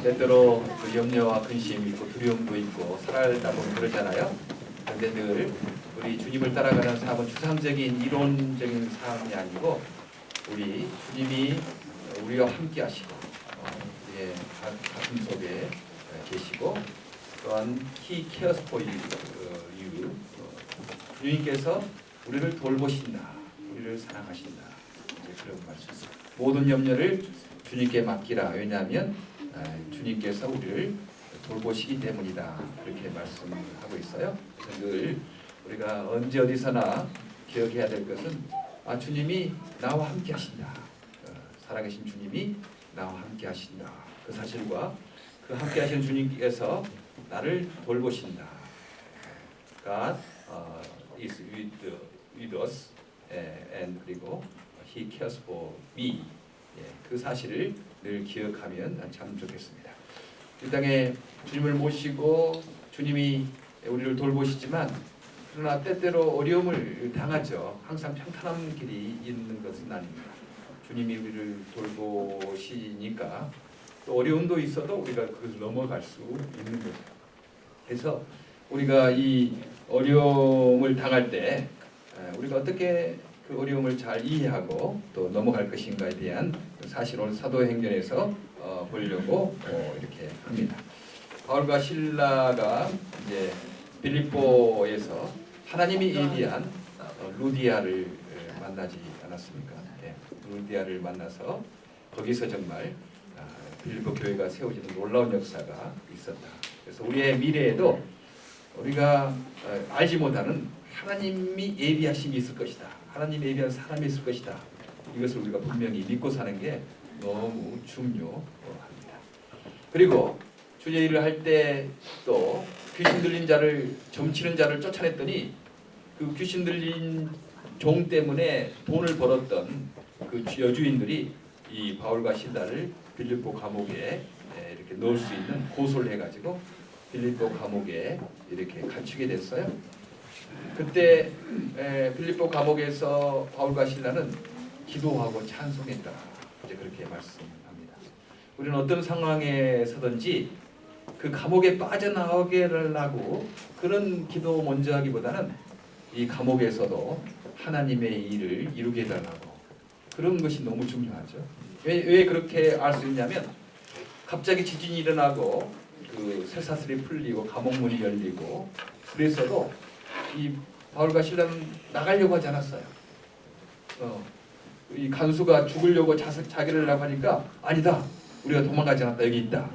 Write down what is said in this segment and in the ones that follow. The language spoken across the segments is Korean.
때때로 그 염려와 근심 있고 두려움도 있고 살다 보면 그러잖아요. 그런데 늘 우리 주님을 따라가는 삶은 추상적인 이론적인 삶이 아니고 우리 주님이 우리와 함께 하시고 우리의 가슴 속에 계시고 또한 He cares for you. 주님께서 우리를 돌보신다. 우리를 사랑하신다. 이제 그런 말씀. 모든 염려를 주님께 맡기라. 왜냐하면 주님께서 우리를 돌보시기 때문이다. 그렇게 말씀하고 있어요. 늘 우리가 언제 어디서나 기억해야 될 것은 주님이 나와 함께 하신다. 살아계신 주님이 나와 함께 하신다. 그 사실과 그 함께 하시는 주님께서 나를 돌보신다. God is with us and 그리고 He cares for me. 그 사실을 늘 기억하면 참 좋겠습니다. 이 땅에 주님을 모시고 주님이 우리를 돌보시지만 그러나 때때로 어려움을 당하죠. 항상 평탄한 길이 있는 것은 아닙니다. 주님이 우리를 돌보시니까 또 어려움도 있어도 우리가 그것을 넘어갈 수 있는 거죠. 그래서 우리가 이 어려움을 당할 때 우리가 어떻게 그 어려움을 잘 이해하고 또 넘어갈 것인가에 대한 사실 오늘 사도행전에서 보려고 이렇게 합니다. 바울과 실라가 이제 빌립보에서 하나님이 예비한 루디아를 만나지 않았습니까? 루디아를 만나서 거기서 정말 빌립보 교회가 세워지는 놀라운 역사가 있었다. 그래서 우리의 미래에도 우리가 알지 못하는 하나님이 예비하심이 있을 것이다. 하나님이 예비한 사람이 있을 것이다. 이것을 우리가 분명히 믿고 사는 게 너무 중요합니다. 그리고 주의 일을 할 때 또 귀신 들린 자를 점치는 자를 쫓아냈더니 그 귀신 들린 종 때문에 돈을 벌었던 그 여주인들이 이 바울과 실라를 빌립보 감옥에 이렇게 넣을 수 있는 고소를 해가지고 빌립보 감옥에 이렇게 갇히게 됐어요. 그때 빌립보 감옥에서 바울과 실라는 기도하고 찬송했다. 이제 그렇게 말씀합니다. 우리는 어떤 상황에서든지 그 감옥에 빠져나오게 하려고 그런 기도 먼저 하기보다는 이 감옥에서도 하나님의 일을 이루게 해달라고 그런 것이 너무 중요하죠. 왜 그렇게 알 수 있냐면 갑자기 지진이 일어나고 그 쇠사슬이 풀리고 감옥문이 열리고 그래서도 이 바울과 실라는 나가려고 하지 않았어요. 이 간수가 죽으려고 자기를 하려고 하니까 아니다. 우리가 도망가지 않았다. 여기 있다.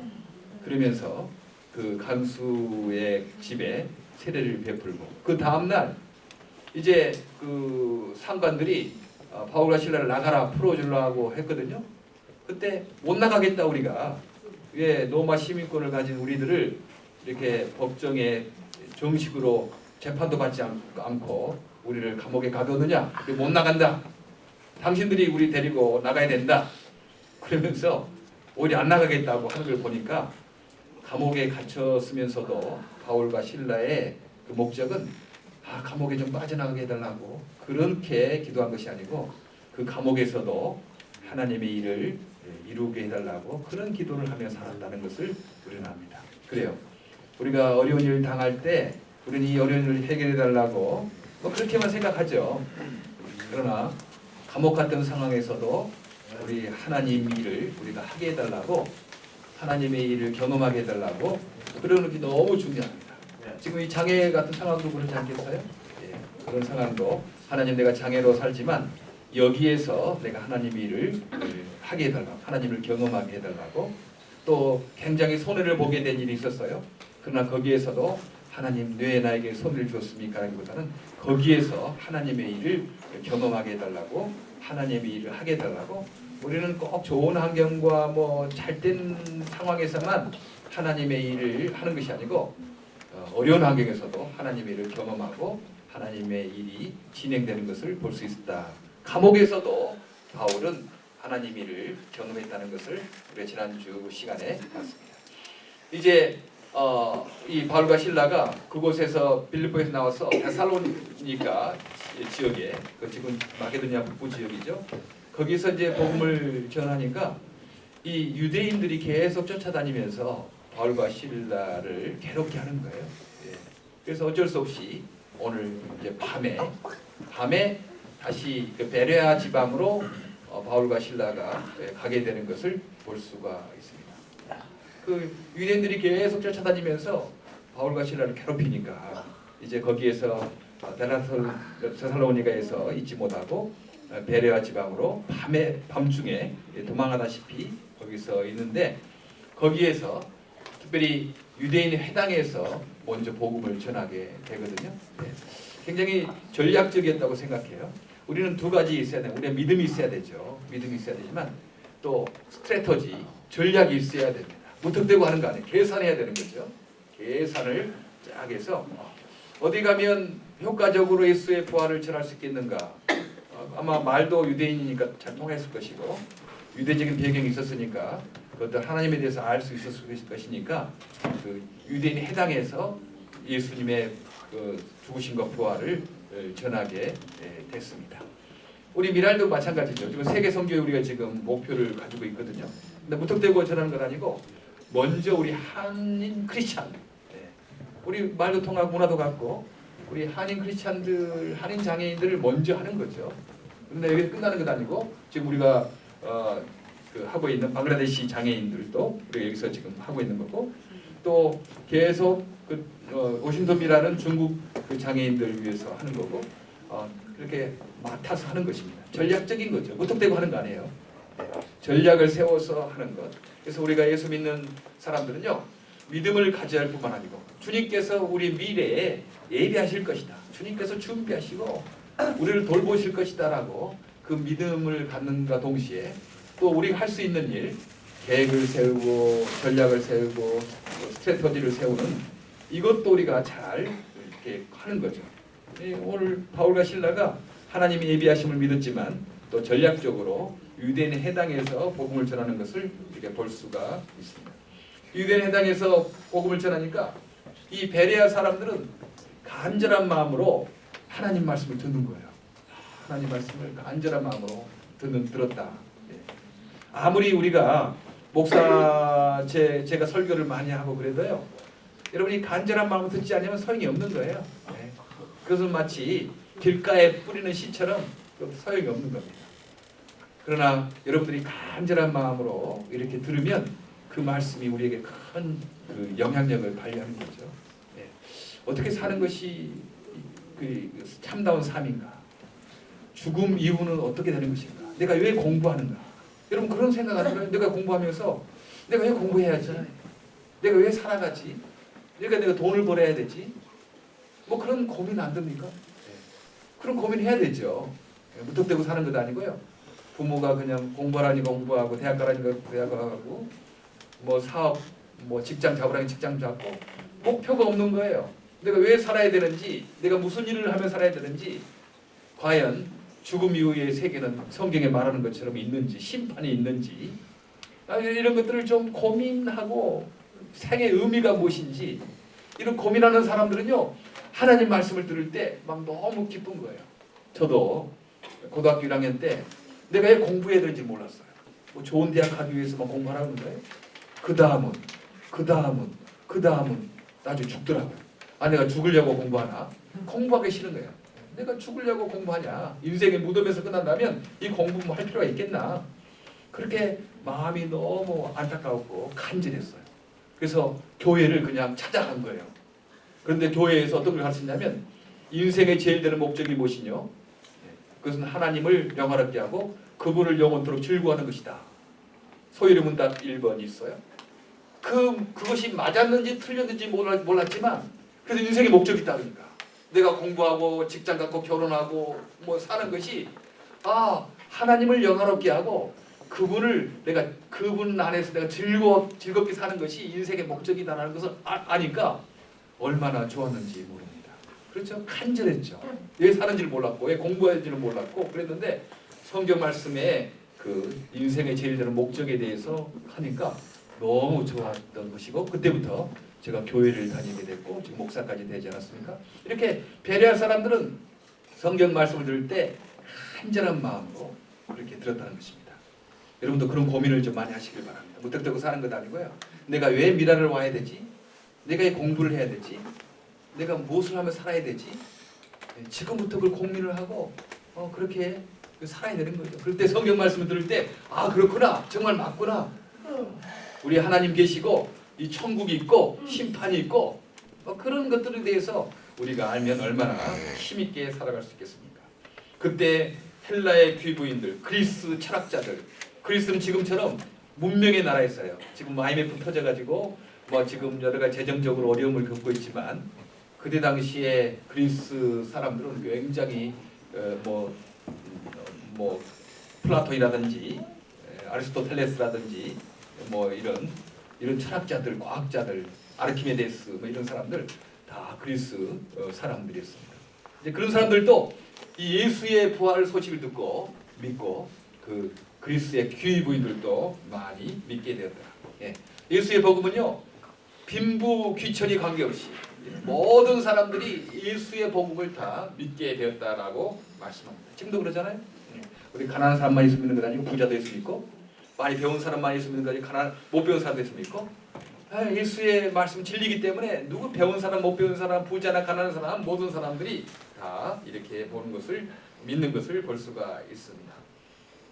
그러면서 그 간수의 집에 세례를 베풀고 그 다음날 이제 그 상관들이 바울과 실라를 나가라 풀어주려고 했거든요. 그때 못 나가겠다 우리가 왜 로마 시민권을 가진 우리들을 이렇게 법정에 정식으로 재판도 받지 않고 우리를 감옥에 가두느냐 못 나간다. 당신들이 우리 데리고 나가야 된다. 그러면서 오히려 안 나가겠다고 하는 걸 보니까 감옥에 갇혔으면서도 바울과 실라의 그 목적은 감옥에 좀 빠져나가게 해달라고 그렇게 기도한 것이 아니고 그 감옥에서도 하나님의 일을 이루게 해달라고 그런 기도를 하며 살았다는 것을 우리는 압니다. 그래요. 우리가 어려운 일을 당할 때 우리는 이 어려운 일을 해결해달라고 그렇게만 생각하죠. 그러나 감옥 같은 상황에서도 우리 하나님 일을 우리가 하게 해달라고 하나님의 일을 경험하게 해달라고 그러는 게 너무 중요합니다. 지금 이 장애 같은 상황도 그렇지 않겠어요? 그런 상황도 하나님 내가 장애로 살지만 여기에서 내가 하나님의 일을 하게 해달라고 하나님을 경험하게 해달라고 또 굉장히 손해를 보게 된 일이 있었어요. 그러나 거기에서도 하나님 왜 나에게 손해를 주었습니까? 하기보다는 거기에서 하나님의 일을 경험하게 해달라고 하나님의 일을 하게 해달라고 우리는 꼭 좋은 환경과 뭐 잘된 상황에서만 하나님의 일을 하는 것이 아니고 어려운 환경에서도 하나님의 일을 경험하고 하나님의 일이 진행되는 것을 볼 수 있다. 감옥에서도 바울은 하나님의 일을 경험했다는 것을 우리가 지난주 시간에 봤습니다. 이제 이 바울과 실라가 그곳에서 빌립보에서 나와서 데살로니가 지역에 그 지금 마게도냐 북부 지역이죠. 거기서 이제 복음을 전하니까 이 유대인들이 계속 쫓아다니면서 바울과 실라를 괴롭게 하는 거예요. 예. 그래서 어쩔 수 없이 오늘 이제 밤에 다시 그 베레아 지방으로 바울과 실라가 가게 되는 것을 볼 수가 있습니다. 그 유대인들이 계속 쫓아다니면서 바울과 실라를 괴롭히니까 이제 거기에서 데살로니가에서 있지 못하고 베레아 지방으로 밤중에 도망하다시피 거기서 있는데, 거기에서 특별히 유대인 회당에서 먼저 복음을 전하게 되거든요. 네. 굉장히 전략적이었다고 생각해요. 우리는 두 가지 있어야 돼요. 우리가 믿음이 있어야 되죠. 믿음이 있어야 되지만 또 스트래터지, 전략이 있어야 됩니다. 무턱대고 하는 거 아니에요. 계산해야 되는 거죠. 계산을 쫙 해서 어디 가면 효과적으로 예수의 부활을 전할 수 있겠는가. 아마 말도 유대인이니까 잘 통했을 것이고 유대적인 배경이 있었으니까 그것들 하나님에 대해서 알 수 있었을 것이니까 그 유대인 회당에서 예수님의 그 죽으심과 부활을 전하게 됐습니다. 우리 미랄도 마찬가지죠. 지금 세계 선교에 우리가 지금 목표를 가지고 있거든요. 근데 무턱대고 전하는 건 아니고 먼저 우리 한인 크리스찬, 우리 말도 통하고 문화도 같고 우리 한인 크리스찬들, 한인 장애인들을 먼저 하는 거죠. 그런데 여기 끝나는 것 아니고 지금 우리가 그 하고 있는 방글라데시 장애인들도 우리가 여기서 지금 하고 있는 거고, 또 계속 그 오신돔이라는 중국 그 장애인들 위해서 하는 거고, 그렇게 맡아서 하는 것입니다. 전략적인 거죠. 무턱대고 하는 거 아니에요. 전략을 세워서 하는 것. 그래서 우리가 예수 믿는 사람들은요, 믿음을 가져야 할 뿐만 아니고 주님께서 우리 미래에 예비하실 것이다. 주님께서 준비하시고 우리를 돌보실 것이다라고 그 믿음을 갖는가 동시에 또 우리가 할 수 있는 일, 계획을 세우고 전략을 세우고 스트래터지를 세우는 이것도 우리가 잘 이렇게 하는 거죠. 오늘 바울과 실라가 하나님의 예비하심을 믿었지만 또 전략적으로 유대인 회당에서 복음을 전하는 것을 이렇게 볼 수가 있습니다. 유대인 회당에서 복음을 전하니까 이 베레아 사람들은 간절한 마음으로 하나님 말씀을 듣는 거예요. 하나님 말씀을 간절한 마음으로 들었다. 아무리 우리가 제가 설교를 많이 하고 그래도요, 여러분이 간절한 마음으로 듣지 않으면 소용이 없는 거예요. 그것은 마치 길가에 뿌리는 씨처럼 소용이 없는 겁니다. 그러나 여러분들이 간절한 마음으로 이렇게 들으면 그 말씀이 우리에게 큰 그 영향력을 발휘하는 거죠. 어떻게 사는 것이 그 참다운 삶인가? 죽음 이후는 어떻게 되는 것인가? 내가 왜 공부하는가? 여러분 그런 생각 안 들어요? 내가 공부하면서 내가 왜 공부해야지? 내가 왜 살아가지? 내가 돈을 벌어야 되지? 뭐 그런 고민 안 듭니까? 그런 고민 해야 되죠. 무턱대고 사는 것도 아니고요. 부모가 그냥 공부하라니 공부하고 대학 가라니까 대학 가고 뭐 사업 뭐 직장 잡으라니 직장 잡고 목표가 없는 거예요. 내가 왜 살아야 되는지, 내가 무슨 일을 하며 살아야 되는지, 과연 죽음 이후의 세계는 성경에 말하는 것처럼 있는지, 심판이 있는지, 이런 것들을 좀 고민하고 생의 의미가 무엇인지 이런 고민하는 사람들은요, 하나님 말씀을 들을 때 막 너무 기쁜 거예요. 저도 고등학교 1학년 때 내가 왜 공부해야 되는지 몰랐어요. 뭐 좋은 대학 가기 위해서만 공부하라는 거예요. 그 다음은 나중에 죽더라고요. 내가 죽으려고 공부하나? 공부하기 싫은 거예요. 내가 죽으려고 공부하냐? 인생의 무덤에서 끝난다면 이 공부 뭐 할 필요가 있겠나? 그렇게 마음이 너무 안타까웠고 간절했어요. 그래서 교회를 그냥 찾아간 거예요. 그런데 교회에서 어떤 걸 가르치냐면 인생의 제일 되는 목적이 무엇이뇨? 그것은 하나님을 영화롭게 하고 그분을 영원토록 즐거워하는 것이다. 소위문답 1번 있어요. 그것이 맞았는지 틀렸는지 몰랐지만 그래서 인생의 목적이 있다 그러니까 내가 공부하고 직장 갖고 결혼하고 뭐 사는 것이 하나님을 영화롭게 하고 그분 안에서 내가 즐겁게 사는 것이 인생의 목적이다라는 것을 아니까 얼마나 좋았는지 모릅니다. 그렇죠? 간절했죠. 왜 사는지를 몰랐고 왜 공부하는지를 몰랐고 그랬는데 성경 말씀에 그 인생의 제일 되는 목적에 대해서 하니까 너무 좋았던 것이고 그때부터 제가 교회를 다니게 됐고 지금 목사까지 되지 않았습니까? 이렇게 베레아 사람들은 성경 말씀을 들을 때 간절한 마음으로 그렇게 들었다는 것입니다. 여러분도 그런 고민을 좀 많이 하시길 바랍니다. 무턱대고 사는 것 아니고요. 내가 왜 미라를 와야 되지? 내가 왜 공부를 해야 되지? 내가 무엇을 하며 살아야 되지? 지금부터 그걸 고민을 하고 그렇게 살아야 되는 거죠. 그럴 때 성경 말씀을 들을 때 그렇구나, 정말 맞구나. 우리 하나님 계시고 이 천국이 있고 심판이 있고 그런 것들에 대해서 우리가 알면 얼마나 힘있게 살아갈 수 있겠습니까? 그때 헬라의 귀부인들, 그리스 철학자들, 그리스는 지금처럼 문명의 나라였어요. 지금 IMF 터져가지고 지금 여러 가지 재정적으로 어려움을 겪고 있지만 그때 당시에 그리스 사람들은 굉장히 플라톤이라든지 아리스토텔레스라든지 이런 철학자들, 과학자들, 아르키메데스 이런 사람들 다 그리스 사람들이었습니다. 이제 그런 사람들도 이 예수의 부활 소식을 듣고 믿고 그 그리스의 귀부인들도 많이 믿게 되었다. 예수의 복음은요, 빈부 귀천이 관계없이 모든 사람들이 예수의 복음을 다 믿게 되었다라고 말씀합니다. 지금도 그러잖아요. 우리 가난한 사람만 있으면 믿는 것 아니고 부자도 있으면 믿고, 많이 배운 사람만 있으면 믿는 것 아니고 못 배운 사람도 있으면 믿고, 예수의 말씀 진리이기 때문에 누구 배운 사람, 못 배운 사람, 부자나 가난한 사람 모든 사람들이 다 이렇게 보는 것을 믿는 것을 볼 수가 있습니다.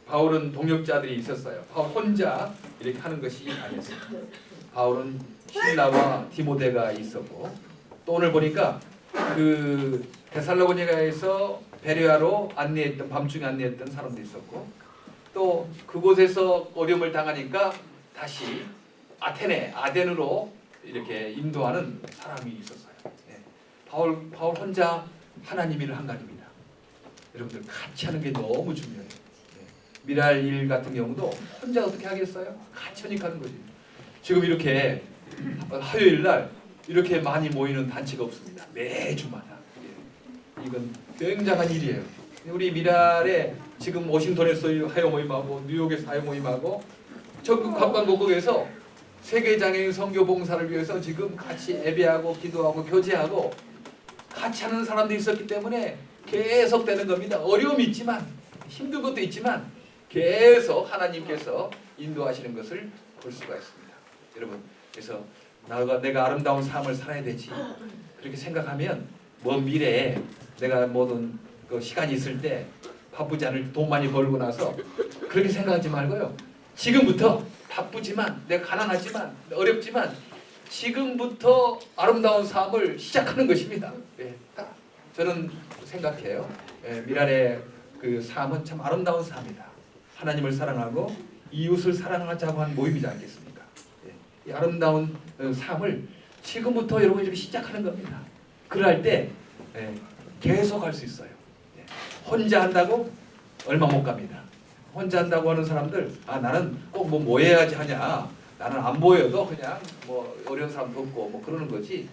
바울은 동역자들이 있었어요. 바울 혼자 이렇게 하는 것이 아니었습니다. 바울은 실라와 디모데가 있었고, 또 오늘 보니까 그 데살로니가에서 베레아로 밤중에 안내했던 사람도 있었고, 또 그곳에서 어려움을 당하니까 다시 아덴으로 이렇게 인도하는 사람이 있었어요. 바울 혼자 하나님 일을 한 거 아닙니다. 여러분들 같이 하는 게 너무 중요해요. 미랄 일 같은 경우도 혼자 어떻게 하겠어요? 같이 하니까 하는 거지. 지금 이렇게 화요일 날 이렇게 많이 모이는 단체가 없습니다. 매주마다. 이건 굉장한 일이에요. 우리 미랄에 지금 워싱턴에서 하여 모임하고 뉴욕에서 하여 모임하고 전국 각광고국에서 세계장애인 선교 봉사를 위해서 지금 같이 예배하고 기도하고 교제하고 같이 하는 사람들이 있었기 때문에 계속 되는 겁니다. 어려움이 있지만 힘든 것도 있지만 계속 하나님께서 인도하시는 것을 볼 수가 있습니다. 여러분, 그래서 내가 아름다운 삶을 살아야 되지 그렇게 생각하면 먼 미래에 내가 모든 그 시간이 있을 때 바쁘지 않을 돈 많이 벌고 나서 그렇게 생각하지 말고요. 지금부터 바쁘지만 내가 가난하지만 어렵지만 지금부터 아름다운 삶을 시작하는 것입니다. 저는 생각해요. 미랄의 그 삶은 참 아름다운 삶이다. 하나님을 사랑하고 이웃을 사랑하자고 한 모임이지 않겠습니까? 이 아름다운 삶을 지금부터 여러분이 좀 시작하는 겁니다. 그럴 때 계속 할 수 있어요. 혼자 한다고 얼마 못 갑니다. 혼자 한다고 하는 사람들, 나는 꼭 뭐 해야지 하냐, 나는 안 보여도 그냥 어려운 사람 돕고 그러는 거지.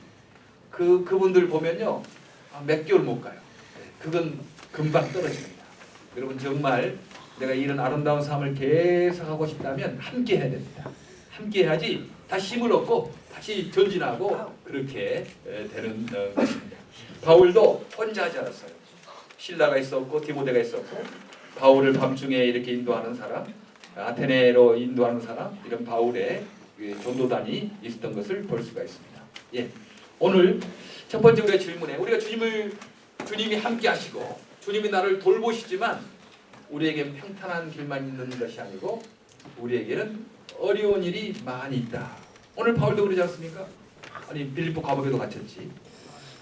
그분들 보면요, 몇 개월 못 가요. 그건 금방 떨어집니다. 여러분, 정말 내가 이런 아름다운 삶을 계속하고 싶다면 함께 해야 됩니다. 함께 해야지 다시 힘을 얻고 다시 전진하고 그렇게 되는 것입니다. 바울도 혼자 하지 않았어요. 실라가 있었고 디모데가 있었고, 바울을 밤중에 이렇게 인도하는 사람, 아테네로 인도하는 사람, 이런 바울의 전도단이 있었던 것을 볼 수가 있습니다. 오늘 첫 번째 우리의 질문에, 우리가 주님이 함께 하시고 주님이 나를 돌보시지만 우리에게 평탄한 길만 있는 것이 아니고 우리에게는 어려운 일이 많이 있다. 오늘 바울도 그러지 않습니까? 아니, 빌립보 감옥에도 갇혔지.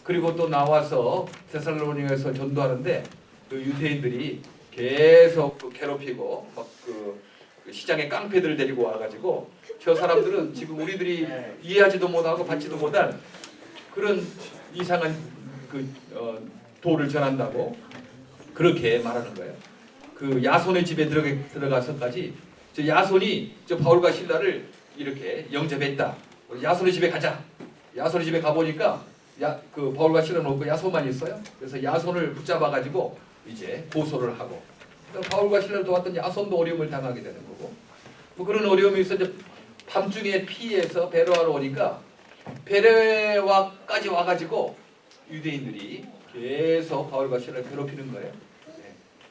그리고 또 나와서 데살로니가에서 전도하는데 그 유대인들이 계속 괴롭히고 그 시장에 깡패들을 데리고 와가지고 저 사람들은 지금 우리들이 이해하지도 못하고 받지도 못할 그런 이상한 도를 전한다고 그렇게 말하는 거예요. 그 야손의 집에 들어가서까지 저 야손이 저 바울과 실라를 이렇게 영접했다. 야손의 집에 가자. 야손의 집에 가보니까 그 바울과 실라는 없고 야손만 있어요. 그래서 야손을 붙잡아가지고 이제 고소를 하고, 바울과 실라를 도왔던 야손도 어려움을 당하게 되는 거고, 그런 어려움이 있어 이제 밤중에 피해서 베레아로 오니까 베레아까지 와가지고 유대인들이 계속 바울과 실라를 괴롭히는 거예요.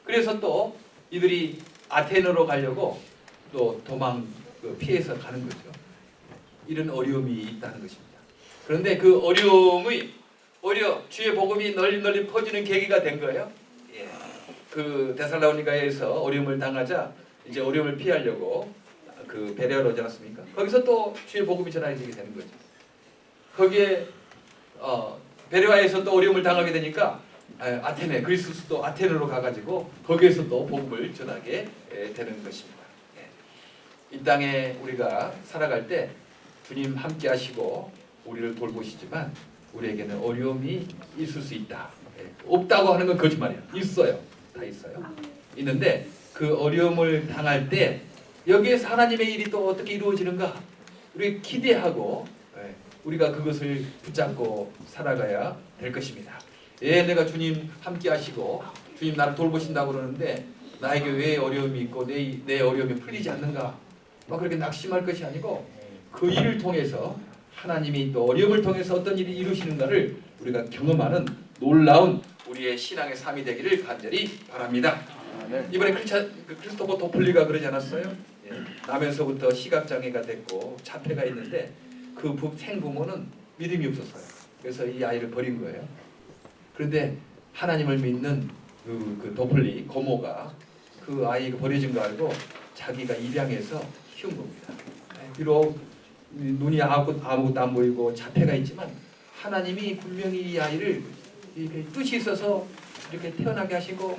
그래서 또 이들이 아테네로 가려고 또 도망 피해서 가는 거죠. 이런 어려움이 있다는 것입니다. 그런데 그 어려움이 오히려 주의 복음이 널리 퍼지는 계기가 된 거예요. 예. 그 데살로니가에서 어려움을 당하자 이제 어려움을 피하려고 그 베레아로 오지 않았습니까? 거기서 또 주의 복음이 전해지게 되는 거죠. 거기에 베레아에서 또 어려움을 당하게 되니까 아테네 그리스 수도 아테네로 가가지고 거기에서 또 복음을 전하게 되는 것입니다. 이 땅에 우리가 살아갈 때 주님 함께 하시고 우리를 돌보시지만 우리에게는 어려움이 있을 수 있다. 없다고 하는 건 거짓말이에요. 있어요. 다 있어요. 있는데 그 어려움을 당할 때 여기에서 하나님의 일이 또 어떻게 이루어지는가 우리 기대하고 우리가 그것을 붙잡고 살아가야 될 것입니다. 내가 주님 함께 하시고 주님 나를 돌보신다고 그러는데 나에게 왜 어려움이 있고 내 어려움이 풀리지 않는가 막 그렇게 낙심할 것이 아니고 그 일을 통해서 하나님이 또 어려움을 통해서 어떤 일이 이루시는가를 우리가 경험하는 놀라운 우리의 신앙의 삶이 되기를 간절히 바랍니다. 이번에 크리스토퍼 도플리가 그러지 않았어요? 나면서부터 시각장애가 됐고 자폐가 있는데 그 생부모는 믿음이 없었어요. 그래서 이 아이를 버린 거예요. 그런데 하나님을 믿는 그 도플리 고모가 그 아이가 버려진 거 알고 자기가 입양해서 키운 겁니다. 비록 눈이 아무것도 안 보이고 자폐가 있지만 하나님이 분명히 이 아이를 이렇게 뜻이 있어서 이렇게 태어나게 하시고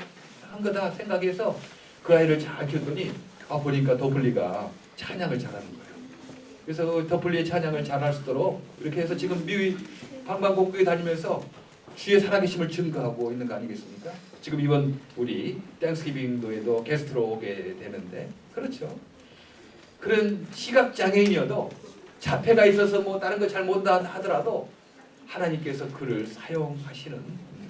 한 거다 생각해서 그 아이를 잘 키웠더니 보니까 도플리가 찬양을 잘하는 거예요. 그래서 도플리의 찬양을 잘할 수 있도록 이렇게 해서 지금 미국 방방곡곡에 다니면서 주의 살아계심을 증거하고 있는 거 아니겠습니까? 지금 이번 우리 땡스기빙도에도 게스트로 오게 되는데 그렇죠. 그런 시각장애인이어도 자폐가 있어서 뭐 다른 거 잘 못한다 하더라도 하나님께서 그를 사용하시는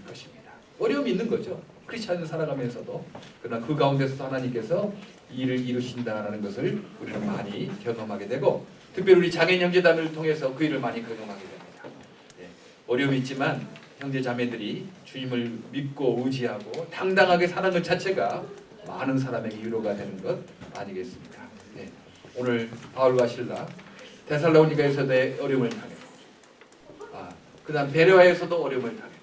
것입니다. 어려움이 있는 거죠. 크리스찬을 살아가면서도. 그러나 그 가운데서도 하나님께서 일을 이루신다는 것을 우리는 많이 경험하게 되고 특별히 우리 장애인 형제단을 통해서 그 일을 많이 경험하게 됩니다. 어려움이 있지만 형제 자매들이 주님을 믿고 의지하고 당당하게 사는 것 자체가 많은 사람에게 위로가 되는 것 아니겠습니까? 오늘 바울과 실라 데살로니가에서도 어려움을 당했고 그 다음 베레아에서도 어려움을 당했고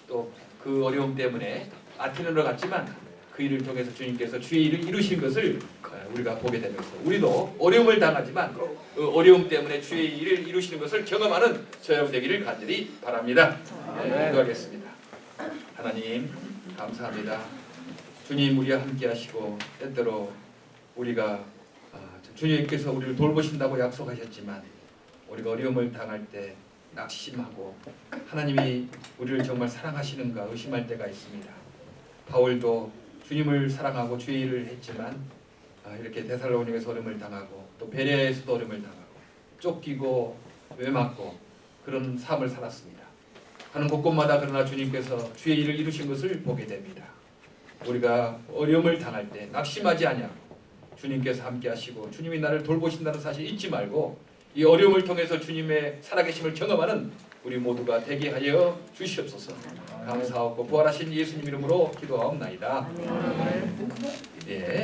또 그 어려움 때문에 아테네로 갔지만 그 일을 통해서 주님께서 주의 일을 이루신 것을 우리가 보게 되면서 우리도 어려움을 당하지만 그 어려움 때문에 주의 일을 이루시는 것을 경험하는 저녁 되기를 간절히 바랍니다. 기도하겠습니다. 하나님 감사합니다. 주님 우리와 함께 하시고 때때로 우리가 주님께서 우리를 돌보신다고 약속하셨지만 우리가 어려움을 당할 때 낙심하고 하나님이 우리를 정말 사랑하시는가 의심할 때가 있습니다. 바울도 주님을 사랑하고 주의 일을 했지만 이렇게 데살로니가에서 어려움을 당하고 또 베레아에서도 어려움을 당하고 쫓기고 외맞고 그런 삶을 살았습니다. 가는 곳곳마다 그러나 주님께서 주의 일을 이루신 것을 보게 됩니다. 우리가 어려움을 당할 때 낙심하지 아니하고 주님께서 함께 하시고 주님이 나를 돌보신다는 사실 잊지 말고 이 어려움을 통해서 주님의 살아계심을 경험하는 우리 모두가 되게 하여 주시옵소서. 감사하고 부활하신 예수님 이름으로 기도하옵나이다. 네.